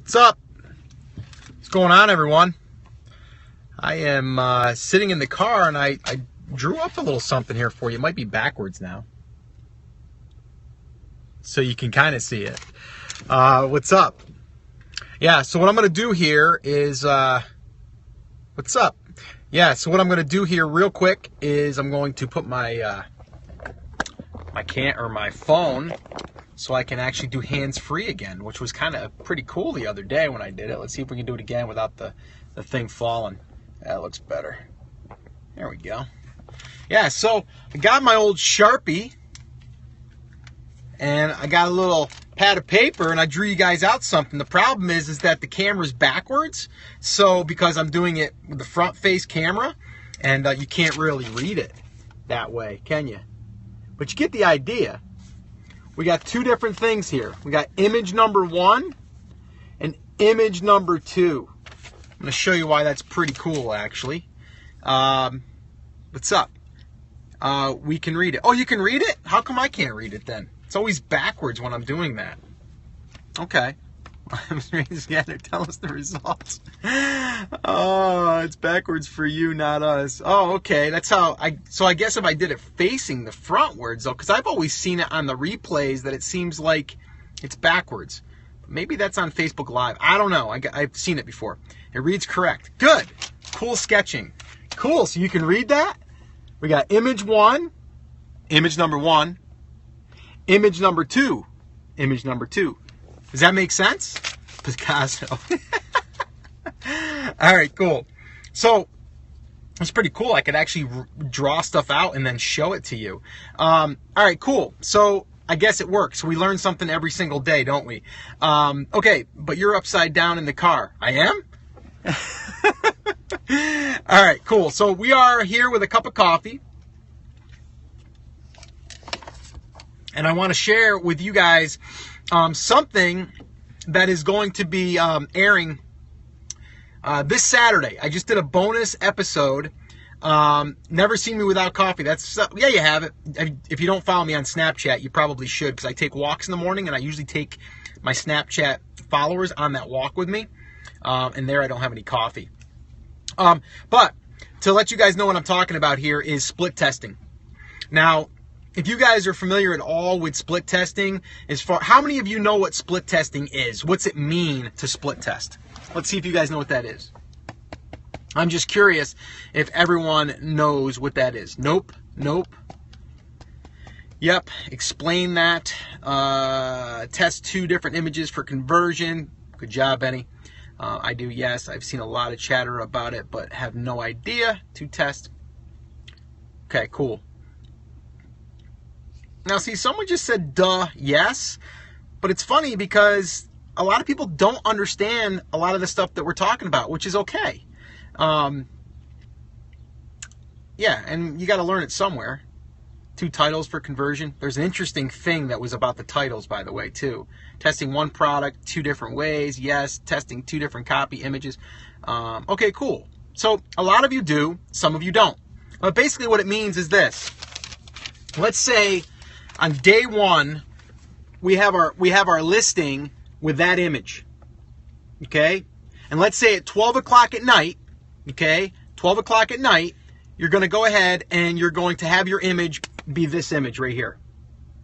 What's up? What's going on, everyone? I am sitting in the car, and I drew up a little something here for you. It might be backwards now, so you can kind of see it. What's up? Yeah, so what I'm going to do here is... what's up? Yeah, so what I'm going to do here real quick is I'm going to put my my phone so I can actually do hands-free again, which was kind of pretty cool the other day when I did it. Let's see if we can do it again without the thing falling. That looks better. There we go. Yeah, so I got my old Sharpie, and I got a little pad of paper, and I drew you guys out something. The problem is that the camera's backwards, so because I'm doing it with the front-face camera, and you can't really read it that way, can you? But you get the idea. We got two different things here. We got image number 1 and image number 2. I'm going to show you why that's pretty cool, actually. What's up? We can read it. Oh, you can read it? How come I can't read it then? It's always backwards when I'm doing that. Okay. Together, tell us the results. Oh, it's backwards for you, not us. Oh, okay. That's how so I guess if I did it facing the frontwards, though, because I've always seen it on the replays that it seems like it's backwards. Maybe that's on Facebook Live. I don't know. I've seen it before. It reads correct. Good. Cool sketching. Cool. So you can read that. We got image 1, image number 1, image number 2, image number 2. Does that make sense? Picasso. All right, cool. So it's pretty cool. I could actually draw stuff out and then show it to you. All right, cool. So I guess it works. We learn something every single day, don't we? Okay, but you're upside down in the car. I am? All right, cool. So we are here with a cup of coffee. And I want to share with you guys something that is going to be airing this Saturday. I just did a bonus episode. Never Seen Me Without Coffee. That's yeah, you have it. If you don't follow me on Snapchat, you probably should, because I take walks in the morning, and I usually take my Snapchat followers on that walk with me. And there I don't have any coffee. But to let you guys know what I'm talking about here is split testing. Now, if you guys are familiar at all with split testing, how many of you know what split testing is? What's it mean to split test? Let's see if you guys know what that is. I'm just curious if everyone knows what that is. Nope. Yep, explain that. Test 2 different images for conversion. Good job, Benny. I do, yes. I've seen a lot of chatter about it, but have no idea to test. Okay, cool. Now, see, someone just said, duh, yes. But it's funny because a lot of people don't understand a lot of the stuff that we're talking about, which is okay. Yeah, and you got to learn it somewhere. 2 titles for conversion. There's an interesting thing that was about the titles, by the way, too. Testing one product 2 different ways. Yes. Testing 2 different copy images. Okay, cool. So a lot of you do. Some of you don't. But basically what it means is this. Let's say on day 1, we have our listing with that image, okay? And let's say at 12 o'clock at night, okay, 12 o'clock at night, you're going to go ahead and you're going to have your image be this image right here,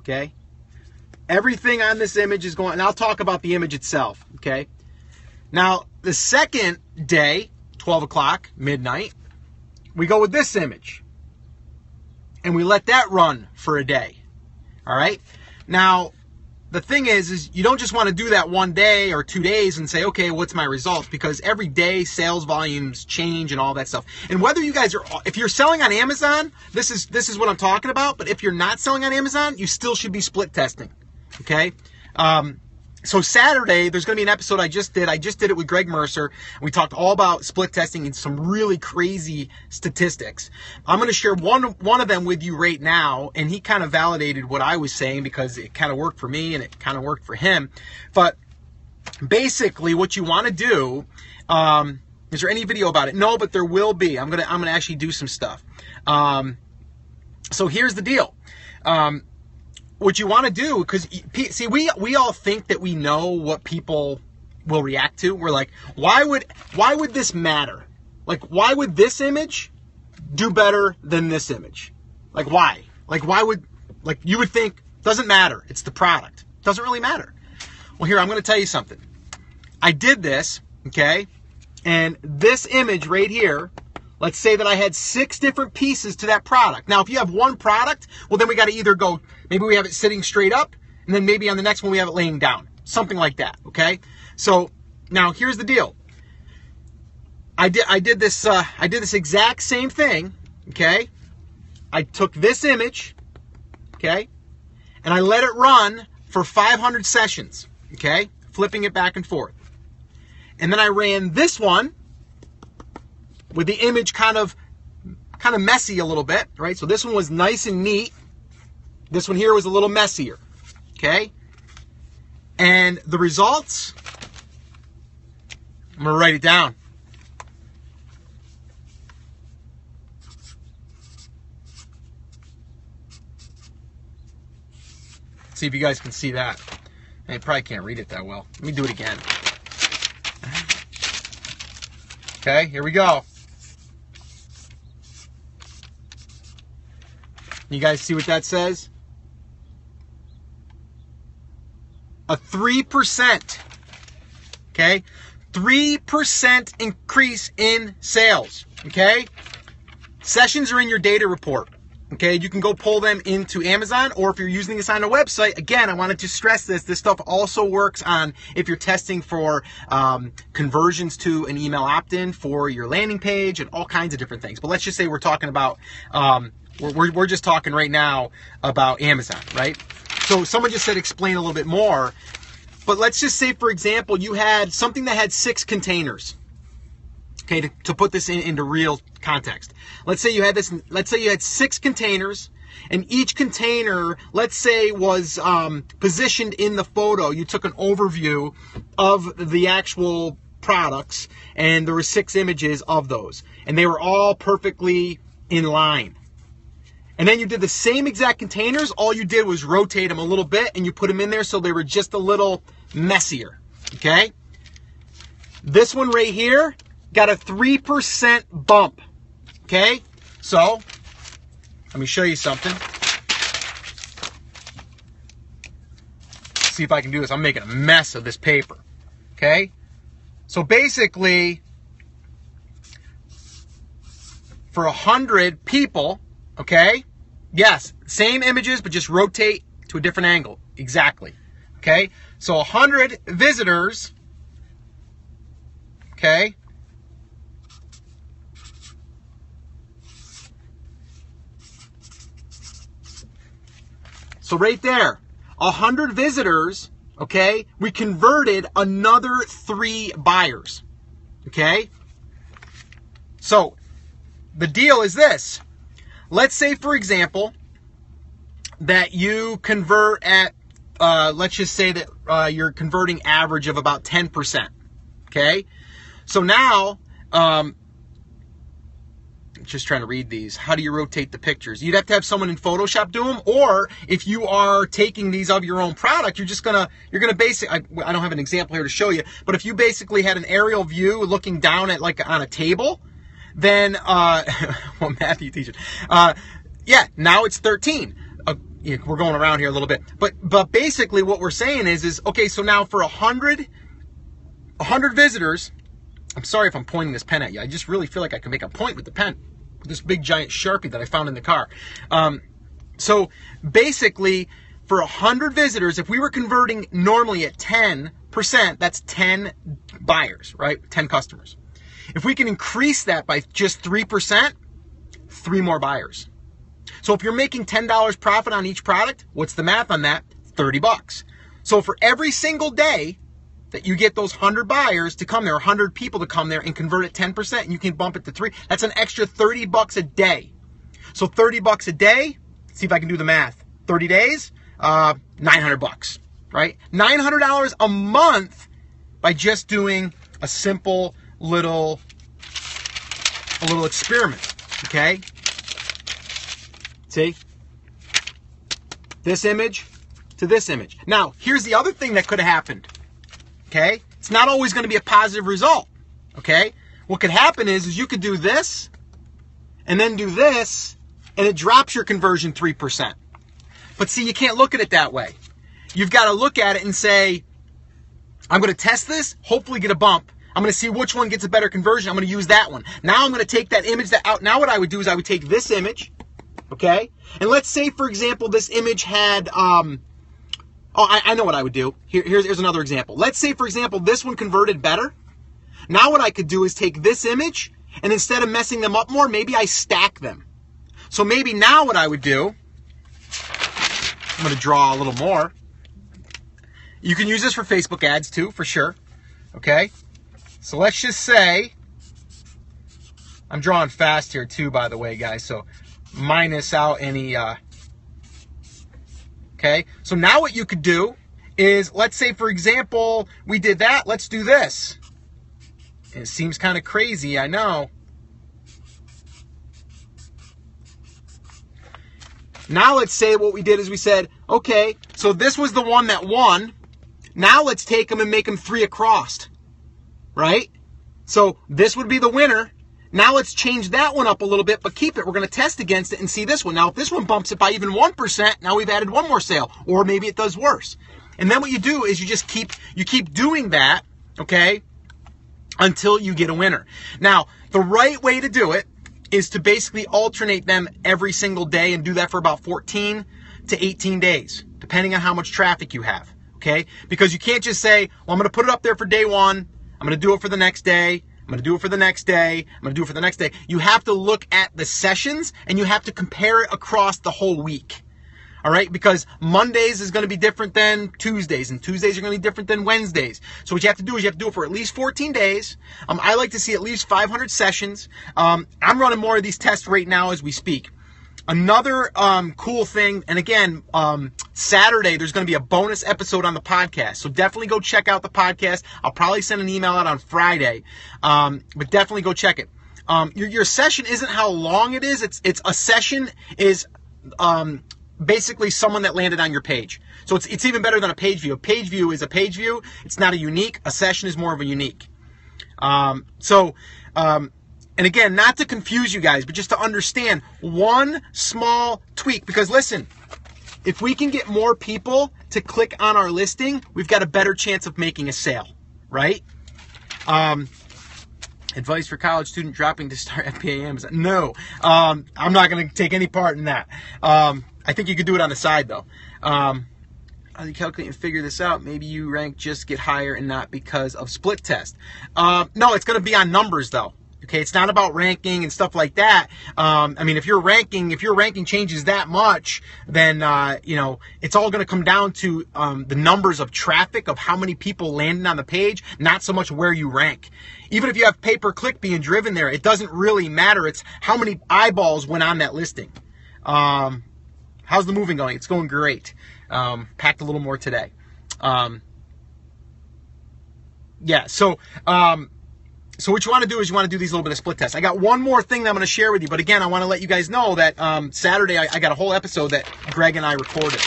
okay? Everything on this image is going, and I'll talk about the image itself, okay? Now, the second day, 12 o'clock, midnight, we go with this image, and we let that run for a day. All right. Now, the thing is you don't just want to do that one day or 2 days and say, okay, what's my results? Because every day sales volumes change and all that stuff. And whether you guys if you're selling on Amazon, this is what I'm talking about. But if you're not selling on Amazon, you still should be split testing. Okay. So Saturday, there's going to be an episode I just did. I just did it with Greg Mercer. We talked all about split testing and some really crazy statistics. I'm going to share one of them with you right now, and he kind of validated what I was saying because it kind of worked for me and it kind of worked for him. But basically, what you want to do, is there any video about it? No, but there will be. I'm gonna actually do some stuff. So here's the deal. What you want to do, because see, we all think that we know what people will react to. We're like, why would this matter? Like, why would this image do better than this image? Like, why? Like, why would, like, you would think, doesn't matter. It's the product. Doesn't really matter. Well, here, I'm going to tell you something. I did this, okay? And this image right here, let's say that I had 6 different pieces to that product. Now, if you have one product, well, then we got to either go, maybe we have it sitting straight up, and then maybe on the next one we have it laying down. Something like that, okay? So, now here's the deal. I did this exact same thing, okay? I took this image, okay? And I let it run for 500 sessions, okay? Flipping it back and forth. And then I ran this one with the image kind of messy a little bit, right? So this one was nice and neat. This one here was a little messier, okay? And the results, I'm going to write it down. See if you guys can see that. I probably can't read it that well. Let me do it again. Okay, here we go. You guys see what that says? A 3%. Okay? 3% increase in sales. Okay? Sessions are in your data report. Okay, you can go pull them into Amazon, or if you're using this on a website, again, I wanted to stress this. This stuff also works on if you're testing for conversions to an email opt-in for your landing page and all kinds of different things. But let's just say we're talking about, we're just talking right now about Amazon, right? So someone just said explain a little bit more. But let's just say, for example, you had something that had 6 containers. Okay, to put this into real context. Let's say you had 6 containers, and each container, let's say, was positioned in the photo. You took an overview of the actual products, and there were 6 images of those, and they were all perfectly in line. And then you did the same exact containers. All you did was rotate them a little bit, and you put them in there so they were just a little messier. Okay? This one right here got a 3% bump. Okay? So, let me show you something. See if I can do this. I'm making a mess of this paper. Okay? So basically, for 100 people, okay? Yes, same images, but just rotate to a different angle. Exactly. Okay? So 100 visitors, okay? So right there, 100 visitors, okay, we converted another 3 buyers, okay? So the deal is this. Let's say, for example, that you convert at, let's just say that you're converting average of about 10%, okay? So now, just trying to read these. How do you rotate the pictures? You'd have to have someone in Photoshop do them, or if you are taking these of your own product, you're gonna basically, I don't have an example here to show you, but if you basically had an aerial view looking down at like on a table, then, well, Matthew teaches, yeah, now it's 13. We're going around here a little bit, but basically what we're saying is okay, so now for 100 visitors, I'm sorry if I'm pointing this pen at you. I just really feel like I can make a point with the pen, with this big giant Sharpie that I found in the car. So basically, for 100 visitors, if we were converting normally at 10%, that's 10 buyers, right? 10 customers. If we can increase that by just 3%, 3 more buyers. So if you're making $10 profit on each product, what's the math on that? $30. So for every single day that you get those 100 buyers to come there, 100 people to come there and convert at 10%, and you can bump it to 3. That's an extra $30 a day. So $30 a day, see if I can do the math. 30 days, $900, right? $900 a month by just doing a simple little experiment, okay? See? This image to this image. Now, here's the other thing that could have happened. Okay? It's not always going to be a positive result, okay? What could happen is you could do this and then do this, and it drops your conversion 3%. But see, you can't look at it that way. You've got to look at it and say, I'm going to test this, hopefully get a bump. I'm going to see which one gets a better conversion. I'm going to use that one. Now I'm going to take that image that out. Now what I would do is I would take this image, okay? And let's say, for example, this image had, I know what I would do. Here's another example. Let's say, for example, this one converted better. Now what I could do is take this image, and instead of messing them up more, maybe I stack them. So maybe now what I would do, I'm going to draw a little more. You can use this for Facebook ads too, for sure. Okay? So let's just say, I'm drawing fast here too, by the way, guys. So minus out any, okay? So now what you could do is, let's say, for example, we did that. Let's do this. It seems kind of crazy, I know. Now let's say what we did is we said, okay, so this was the one that won. Now let's take them and make them 3 across, right? So this would be the winner. Now let's change that one up a little bit, but keep it. We're going to test against it and see this one. Now if this one bumps it by even 1%, now we've added one more sale, or maybe it does worse. And then what you do is you keep doing that, okay, until you get a winner. Now, the right way to do it is to basically alternate them every single day and do that for about 14 to 18 days, depending on how much traffic you have, okay? Because you can't just say, well, I'm going to put it up there for day 1. I'm going to do it for the next day. I'm going to do it for the next day. I'm going to do it for the next day. You have to look at the sessions, and you have to compare it across the whole week. All right, because Mondays is going to be different than Tuesdays, and Tuesdays are going to be different than Wednesdays. So what you have to do is you have to do it for at least 14 days. I like to see at least 500 sessions. I'm running more of these tests right now as we speak. Another cool thing, and again, Saturday there's going to be a bonus episode on the podcast. So definitely go check out the podcast. I'll probably send an email out on Friday, but definitely go check it. Your session isn't how long it is. It's a session is basically someone that landed on your page. So it's even better than a page view. A page view is a page view. It's not a unique. A session is more of a unique. And again, not to confuse you guys, but just to understand one small tweak. Because listen, if we can get more people to click on our listing, we've got a better chance of making a sale, right? Advice for college student dropping to start FBA. No, I'm not going to take any part in that. I think you could do it on the side, though. How do you calculate and figure this out? Maybe you rank just get higher and not because of split test. No, it's going to be on numbers, though. Okay, it's not about ranking and stuff like that. I mean, if your ranking changes that much, then it's all going to come down to the numbers of traffic, of how many people landed on the page, not so much where you rank. Even if you have pay-per-click being driven there, it doesn't really matter. It's how many eyeballs went on that listing. How's the moving going? It's going great. Packed a little more today. So what you want to do is you want to do these little bit of split tests. I got one more thing that I'm going to share with you, but again, I want to let you guys know that Saturday I got a whole episode that Greg and I recorded.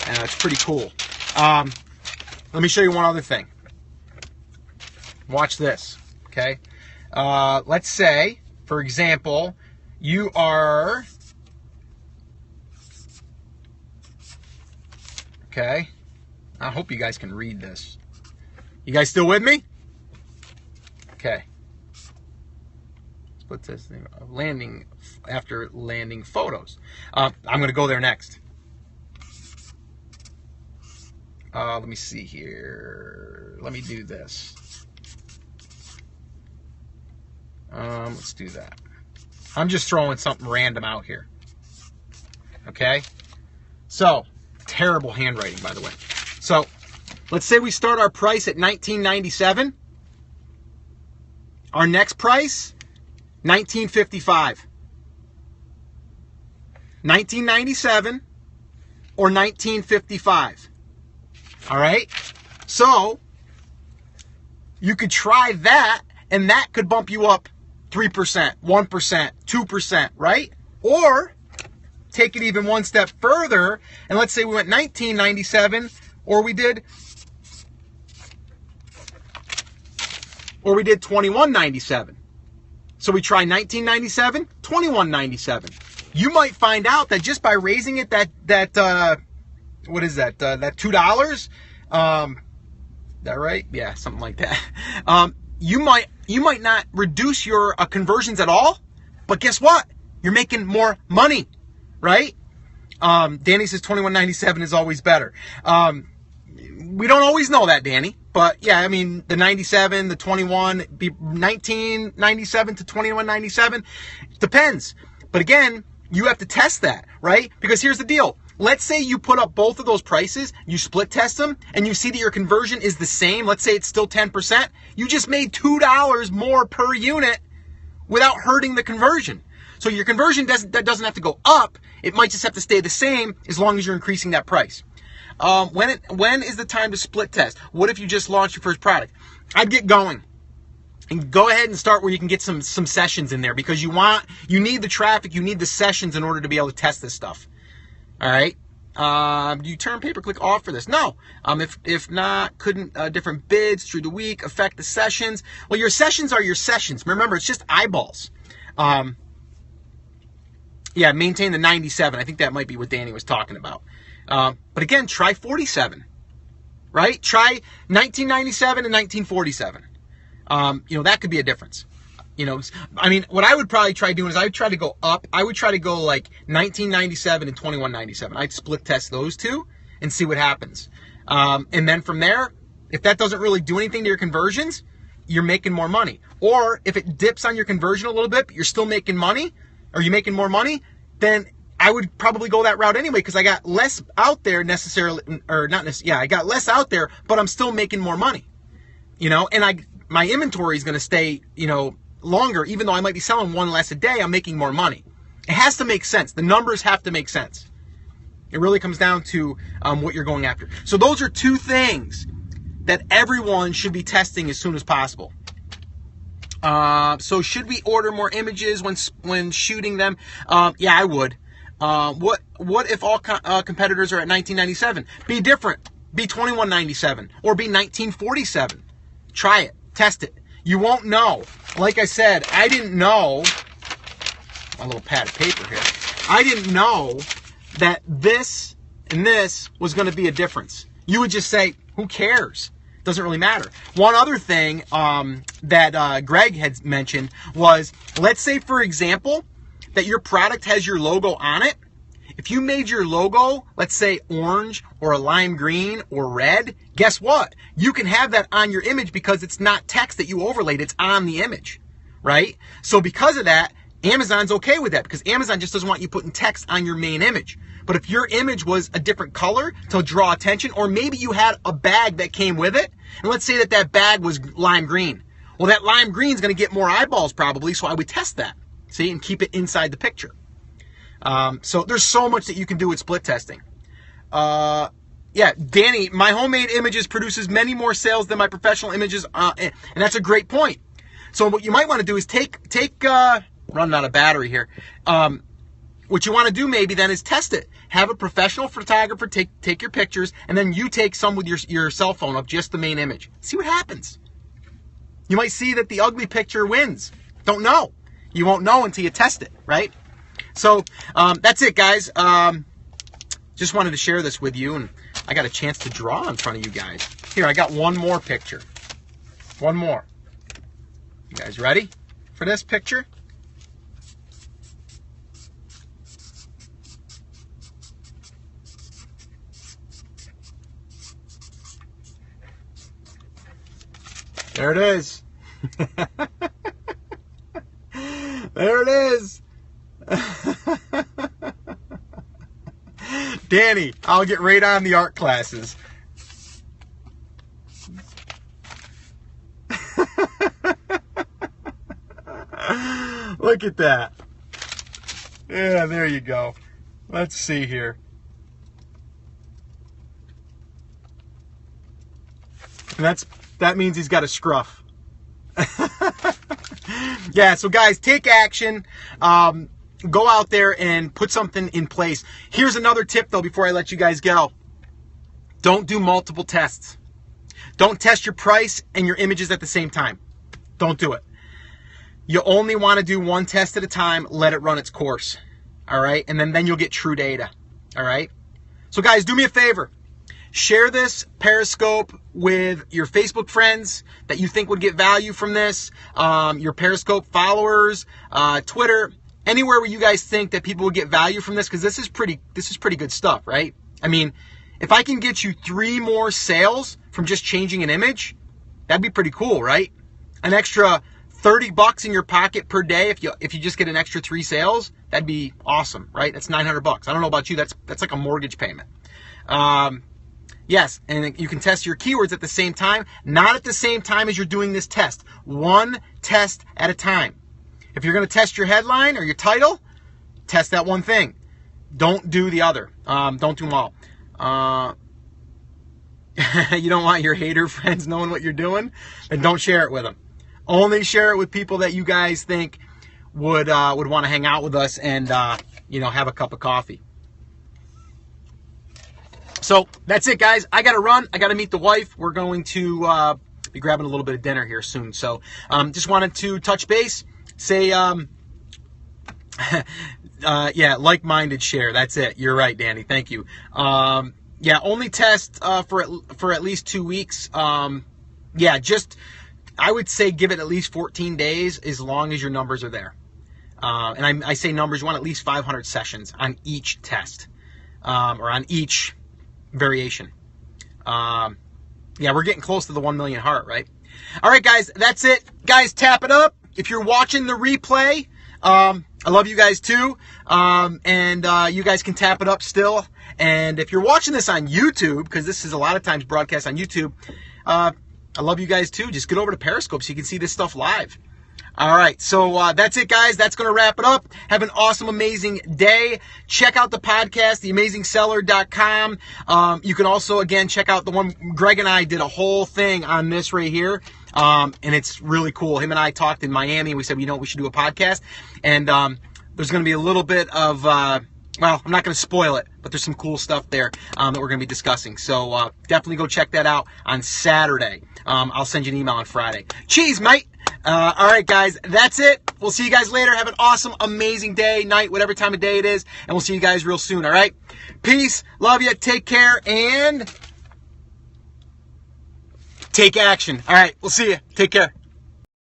It's pretty cool. Let me show you one other thing. Watch this, okay? Let's say, for example, you are... Okay, I hope you guys can read this. You guys still with me? Okay. Split test thing. Landing after landing photos. I'm going to go there next. Let me see here. Let me do this. Let's do that. I'm just throwing something random out here. Okay? So, terrible handwriting, by the way. So, let's say we start our price at $19.97. Our next price, $19.55. $19.97 or $19.55. All right? So, you could try that, and that could bump you up 3%, 1%, 2%, right? Or take it even one step further, and let's say we went $19.97, or we did or we did $21.97. So we try $19.97, $21.97. You might find out that just by raising it what is that? That $2? That right? Yeah, something like that. You might not reduce your conversions at all, but guess what? You're making more money, right? Danny says $21.97 is always better. We don't always know that, Danny. But yeah, I mean, the 97, the 21, be 19.97 to 21.97, depends. But again, you have to test that, right? Because here's the deal. Let's say you put up both of those prices, you split test them, and you see that your conversion is the same. Let's say it's still 10%. You just made $2 more per unit without hurting the conversion. So your conversion doesn't have to go up. It might just have to stay the same as long as you're increasing that price. When is the time to split test? What if you just launched your first product? I'd get going and go ahead and start where you can get some sessions in there, because you need the traffic, you need the sessions in order to be able to test this stuff. All right. Do you turn pay-per-click off for this? No. If not, couldn't different bids through the week affect the sessions? Well, your sessions are your sessions. Remember, it's just eyeballs. Yeah, maintain the 97. I think that might be what Danny was talking about. But again, try 47, right? Try 1997 and 1947. That could be a difference. I mean, what I would probably try doing is I would try to go up. I would try to go like 1997 and 21.97. I'd split test those two and see what happens. And then from there, if that doesn't really do anything to your conversions, you're making more money. Or if it dips on your conversion a little bit, but you're still making money, or you're making more money, then I would probably go that route anyway, because I got less out there necessarily, or not necessarily, yeah, I got less out there, but I'm still making more money, and my inventory is going to stay, longer, even though I might be selling one less a day, I'm making more money. It has to make sense. The numbers have to make sense. It really comes down to what you're going after. So those are two things that everyone should be testing as soon as possible. So should we order more images when shooting them? Yeah, I would. What if all competitors are at 1997? Be different. Be 21.97 or be 1947. Try it. Test it. You won't know. Like I said, I didn't know. My little pad of paper here. I didn't know that this and this was going to be a difference. You would just say, who cares? Doesn't really matter. One other thing that Greg had mentioned was, let's say, for example, that your product has your logo on it. If you made your logo, let's say orange or a lime green or red, guess what? You can have that on your image because it's not text that you overlaid. It's on the image, right? So because of that, Amazon's okay with that, because Amazon just doesn't want you putting text on your main image. But if your image was a different color to draw attention, or maybe you had a bag that came with it, and let's say that bag was lime green. Well, that lime green is going to get more eyeballs probably, so I would test that, see, and keep it inside the picture. So there's so much that you can do with split testing. Yeah, Danny, my homemade images produces many more sales than my professional images, and that's a great point. So what you might want to do is running out of battery here. What you want to do maybe then is test it. Have a professional photographer take your pictures, and then you take some with your cell phone of just the main image. See what happens. You might see that the ugly picture wins. Don't know. You won't know until you test it, right? So that's it, guys. Just wanted to share this with you, and I got a chance to draw in front of you guys. Here, I got one more picture. One more. You guys ready for this picture? There it is. There it is. Danny, I'll get right on the art classes. Look at that. Yeah, there you go. Let's see here. And that means he's got a scruff. Yeah, so guys, take action. Go out there and put something in place. Here's another tip, though, before I let you guys go. Don't do multiple tests. Don't test your price and your images at the same time. Don't do it. You only want to do one test at a time. Let it run its course. All right? And then you'll get true data. All right? So guys, do me a favor. Share this Periscope with your Facebook friends that you think would get value from this, your Periscope followers, Twitter, anywhere where you guys think that people would get value from this, because this is pretty good stuff, right? I mean, if I can get you 3 more sales from just changing an image, that'd be pretty cool, right? An extra $30 in your pocket per day if you just get an extra 3 sales, that'd be awesome, right? That's $900. I don't know about you, that's like a mortgage payment. Yes, and you can test your keywords at the same time, not at the same time as you're doing this test. One test at a time. If you're going to test your headline or your title, test that one thing. Don't do the other. Don't do them all. You don't want your hater friends knowing what you're doing? Then don't share it with them. Only share it with people that you guys think would want to hang out with us and have a cup of coffee. So that's it, guys. I got to run. I got to meet the wife. We're going to be grabbing a little bit of dinner here soon. So just wanted to touch base, say, yeah, like-minded share. That's it. You're right, Danny. Thank you. Yeah, only test for at least 2 weeks. Yeah, I would say give it at least 14 days as long as your numbers are there. And I say numbers, you want at least 500 sessions on each test or on each variation. Yeah, we're getting close to the 1 million heart, right? All right, guys, that's it. Guys, tap it up. If you're watching the replay, I love you guys too. And you guys can tap it up still. And if you're watching this on YouTube, because this is a lot of times broadcast on YouTube, I love you guys too. Just get over to Periscope so you can see this stuff live. All right, so that's it, guys. That's going to wrap it up. Have an awesome, amazing day. Check out the podcast, theamazingseller.com. You can also, again, check out the one Greg and I did a whole thing on this right here, and it's really cool. Him and I talked in Miami, and we said, we should do a podcast. And there's going to be a little bit of, well, I'm not going to spoil it, but there's some cool stuff there that we're going to be discussing. So definitely go check that out on Saturday. I'll send you an email on Friday. Cheese, mate. All right, guys, that's it. We'll see you guys later. Have an awesome, amazing day, night, whatever time of day it is, and we'll see you guys real soon, all right? Peace, love you, take care, and take action. All right, we'll see you. Take care.